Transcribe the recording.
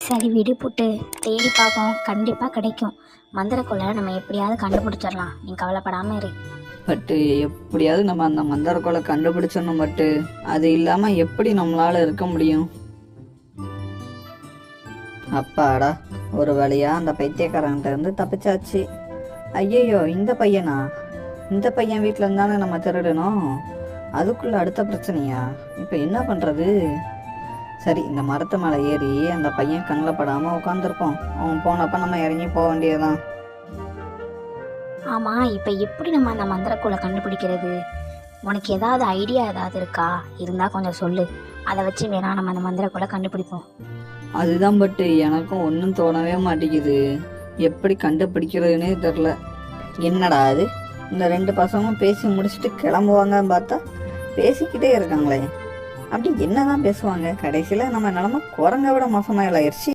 சரி விடு புட்டு, தேடி பார்ப்போம், கண்டிப்பாக கிடைக்கும். மந்திரக்குள்ள நம்ம எப்படியாவது கண்டுபிடிச்சிடலாம், நீ கவலைப்படாமல் இரு. பட்டு எப்படியாவது நம்ம அந்த மந்திரக்கோலை கண்டுபிடிச்சிடணும் பட்டு. அது இல்லாம எப்படி நம்மளால இருக்க முடியும்? அப்பாடா, ஒரு வழியா அந்த பைத்தியக்காரன்ட்ட இருந்து தப்பிச்சாச்சு. ஐயையோ, இந்த பையனா? இந்த பையன் வீட்டில் இருந்தானே நம்ம திருடணும். அதுக்குள்ள அடுத்த பிரச்சனையா? இப்போ என்ன பண்றது? சரி, இந்த மரத்து மேலே ஏறி அந்த பையன் கண்ணில் படாமல் உட்காந்துருப்போம். அவன் போனப்ப நம்ம இறங்கி போக வேண்டியதுதான். ஆமாம், இப்போ எப்படி நம்ம அந்த மந்திரக்குள்ள கண்டுபிடிக்கிறது? உனக்கு ஏதாவது ஐடியா ஏதாவது இருக்கா? இருந்தால் கொஞ்சம் சொல்லு, அதை வச்சு வேணா நம்ம அந்த மந்திரக்குள்ள கண்டுபிடிப்போம். அதுதான் பட்டு, எனக்கும் ஒன்றும் தோணவே மாட்டேங்குது. எப்படி கண்டுபிடிக்கிறதுனே தெரில. என்னடா அது, இந்த ரெண்டு பசங்களும் பேசி முடிச்சுட்டு கிளம்புவாங்கன்னு பார்த்தா பேசிக்கிட்டே இருக்காங்களே. அப்படி என்னதான் பேசுவாங்க? கடைசியில் நம்ம நிலமை குரங்க விட மோசமாயிடுச்சு.